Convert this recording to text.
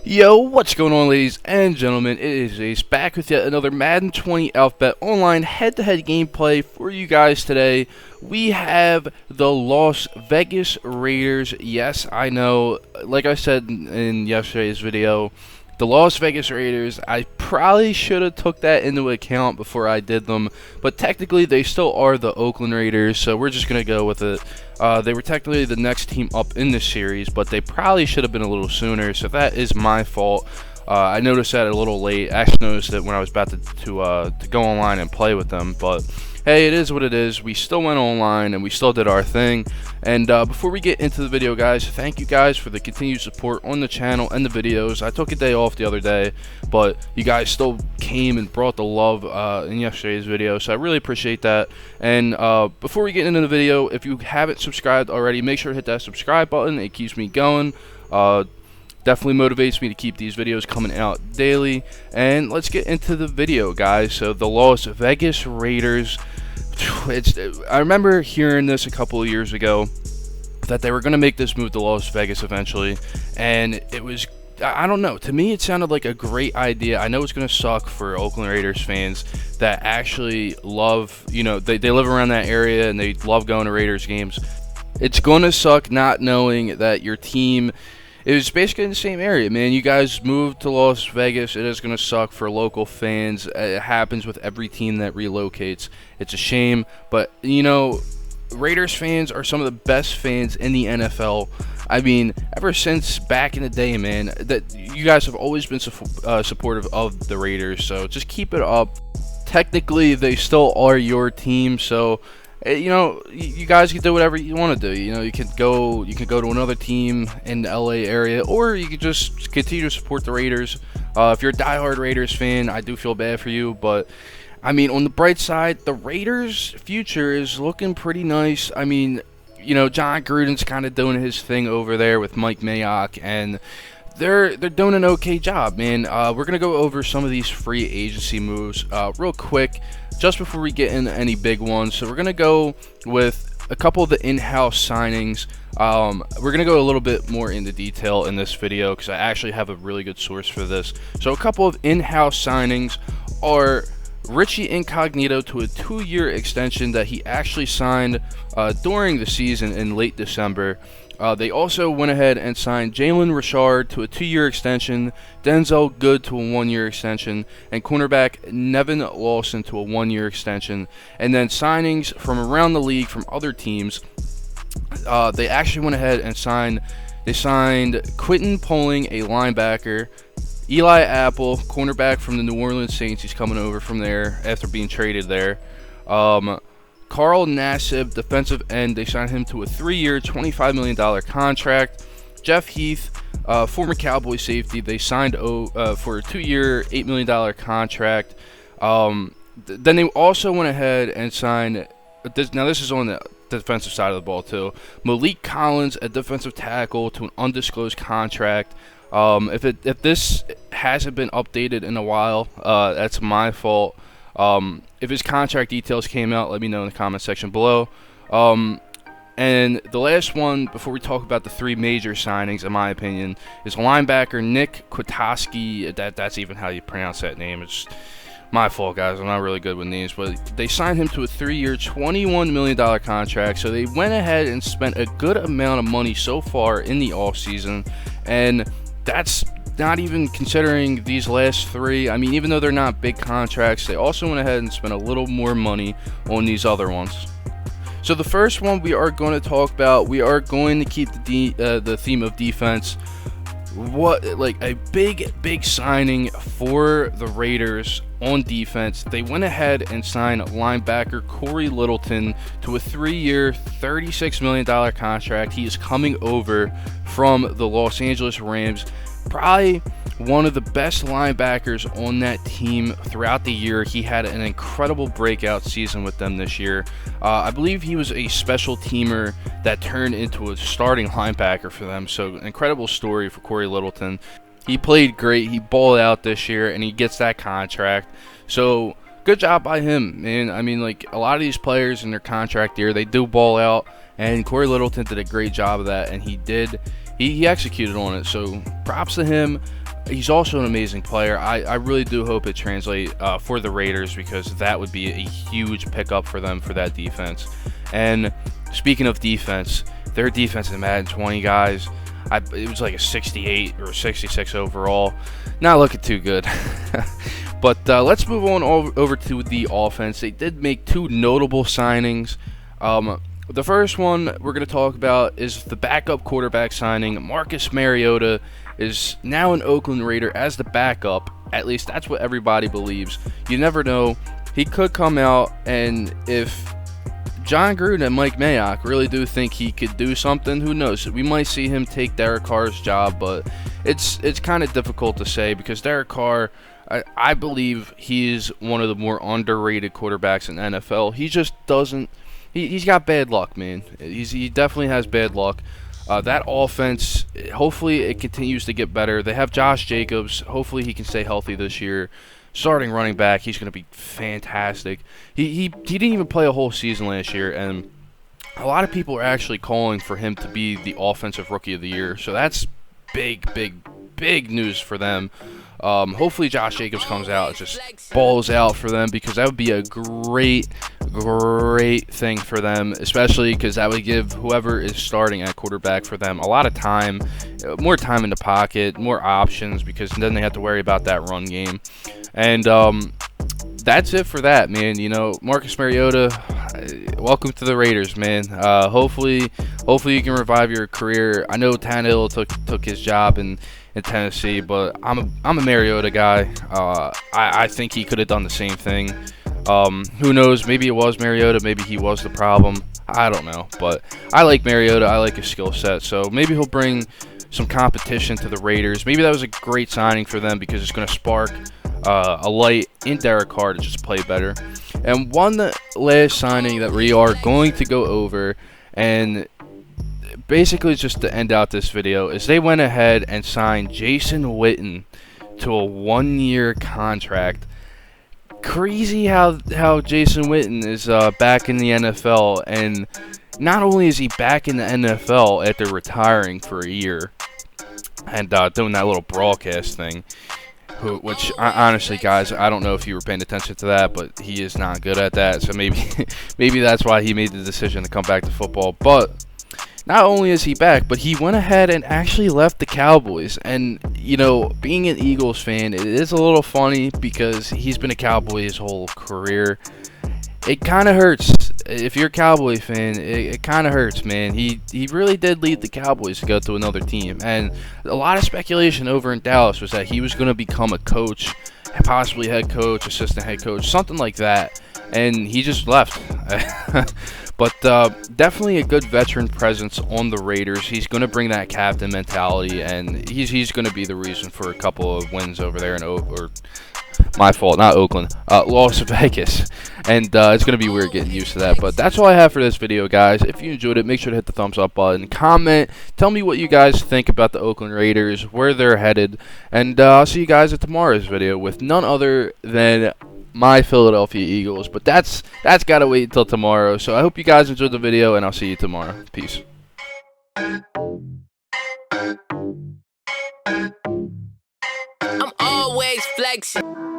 Yo, what's going on, ladies and gentlemen? It is Ace back with yet another Madden 20 Alphabet Online head-to-head gameplay for you guys today. We have the Las Vegas Raiders. Yes, I know, like I said in yesterday's video, the Las Vegas Raiders, I probably should have took that into account before I did them, but technically they still are the Oakland Raiders, so we're just going to go with it. They were technically the next team up in this series, but they probably should have been a little sooner, so that is my fault. I noticed that a little late. I actually noticed it when I was about to go online and play with them, but hey, it is what it is. We still went online and we still did our thing. And before we get into the video, guys, thank you guys for the continued support on the channel and the videos. I took a day off the other day, but you guys still came and brought the love in yesterday's video, so I really appreciate that. And before we get into the video, if you haven't subscribed already, make sure to hit that subscribe button. It keeps me going. Definitely motivates me to keep these videos coming out daily. And let's get into the video, guys. So the Las Vegas Raiders, I remember hearing this a couple of years ago that they were going to make this move to Las Vegas eventually, and it was, I don't know, to me it sounded like a great idea. I know it's going to suck for Oakland Raiders fans that actually love, you know, they live around that area and they love going to Raiders games. It's going to suck not knowing that your team, it was basically in the same area, man. You guys moved to Las Vegas. It is going to suck for local fans. It happens with every team that relocates. It's a shame, but, you know, Raiders fans are some of the best fans in the NFL. I mean, ever since back in the day, man, that you guys have always been supportive of the Raiders, so just keep it up. Technically, they still are your team, so you know, you guys can do whatever you want to do. You know, you can go to another team in the LA area, or you can just continue to support the Raiders. If you're a diehard Raiders fan, I do feel bad for you, but I mean, on the bright side, the Raiders' future is looking pretty nice. I mean, you know, John Gruden's kind of doing his thing over there with Mike Mayock, and they're doing an okay job, man. We're gonna go over some of these free agency moves real quick, just before we get into any big ones. So we're gonna go with a couple of the in-house signings. We're gonna go a little bit more into detail in this video because I actually have a really good source for this. So a couple of in-house signings are Richie Incognito to a 2-year extension that he actually signed during the season in late December. They also went ahead and signed Jalen Richard to a 2-year extension, Denzel Good to a 1-year extension, and cornerback Nevin Lawson to a 1-year extension. And then signings from around the league from other teams, they actually went ahead and signed Witten, a linebacker, Eli Apple, cornerback from the New Orleans Saints. He's coming over from there after being traded there. Carl Nassib, defensive end, they signed him to a 3-year, $25 million contract. Jeff Heath, former Cowboy safety, they signed for a 2-year, $8 million contract. Then they also went ahead and signed, now this is on the defensive side of the ball too, Malik Collins, a defensive tackle, to an undisclosed contract. If this hasn't been updated in a while, that's my fault. If his contract details came out, let me know in the comment section below. And the last one, before we talk about the 3 major signings, in my opinion, is linebacker Nick Kwiatkowski. That's even how you pronounce that name. It's my fault, guys. I'm not really good with names, but they signed him to a 3-year, $21 million contract. So they went ahead and spent a good amount of money so far in the offseason, and that's not even considering these last 3. I mean, even though they're not big contracts, they also went ahead and spent a little more money on these other ones. So the first one we are going to talk about, we are going to keep the theme of defense. Like a big signing for the Raiders on defense. They went ahead and signed linebacker Corey Littleton to a 3-year, $36 million contract. He is coming over from the Los Angeles Rams. Probably one of the best linebackers on that team throughout the year. He had an incredible breakout season with them this year. I believe he was a special teamer that turned into a starting linebacker for them. So incredible story for Corey Littleton. He played great. He balled out this year, and he gets that contract. So good job by him, man. I mean, like, a lot of these players in their contract year, they do ball out, and Corey Littleton did a great job of that, and he executed on it. So props to him. He's also an amazing player. I really do hope it translates for the Raiders, because that would be a huge pickup for them for that defense. And speaking of defense, their defense in Madden 20, guys, it was like a 68 or 66 overall. Not looking too good. But let's move on over to the offense. They did make two notable signings. The first one we're going to talk about is the backup quarterback signing. Marcus Mariota is now an Oakland Raider as the backup. At least that's what everybody believes. You never know. He could come out, and if John Gruden and Mike Mayock really do think he could do something, who knows? We might see him take Derek Carr's job, but it's kind of difficult to say, because Derek Carr, I believe he's one of the more underrated quarterbacks in the NFL. He just doesn't. He's got bad luck, man. He definitely has bad luck. That offense, hopefully it continues to get better. They have Josh Jacobs. Hopefully he can stay healthy this year. Starting running back, he's going to be fantastic. He didn't even play a whole season last year, and a lot of people are actually calling for him to be the offensive rookie of the year. So that's big news for them. Hopefully Josh Jacobs comes out and just balls out for them, because that would be a great thing for them, especially because that would give whoever is starting at quarterback for them a lot of time, more time in the pocket, more options, because then they have to worry about that run game. And that's it for that, man. You know, Marcus Mariota, welcome to the Raiders, man. Hopefully you can revive your career. I know Tannehill took his job in Tennessee, but I'm a Mariota guy. I think he could have done the same thing. Who knows? Maybe it was Mariota. Maybe he was the problem. I don't know. But I like Mariota. I like his skill set. So maybe he'll bring some competition to the Raiders. Maybe that was a great signing for them, because it's going to spark a light in Derek Carr to just play better. And one last signing that we are going to go over, and basically just to end out this video, is they went ahead and signed Jason Witten to a 1-year contract. Crazy how Jason Witten is back in the NFL, and not only is he back in the NFL after retiring for a year and doing that little broadcast thing, which honestly, guys, I don't know if you were paying attention to that, but he is not good at that. So maybe that's why he made the decision to come back to football. But not only is he back, but he went ahead and actually left the Cowboys. And, you know, being an Eagles fan, it is a little funny, because he's been a Cowboy his whole career. It kind of hurts. If you're a Cowboy fan, it kind of hurts, man. He really did lead the Cowboys to go to another team. And a lot of speculation over in Dallas was that he was going to become a coach, possibly head coach, assistant head coach, something like that. And he just left. But definitely a good veteran presence on the Raiders. He's going to bring that captain mentality, and he's going to be the reason for a couple of wins over there in my fault, not Oakland, Las Vegas. And it's going to be weird getting used to that. But that's all I have for this video, guys. If you enjoyed it, make sure to hit the thumbs up button. Comment. Tell me what you guys think about the Oakland Raiders, where they're headed. And I'll see you guys at tomorrow's video with none other than my Philadelphia Eagles. But that's got to wait until tomorrow. So I hope you guys enjoyed the video, and I'll see you tomorrow. Peace. I'm always flexing.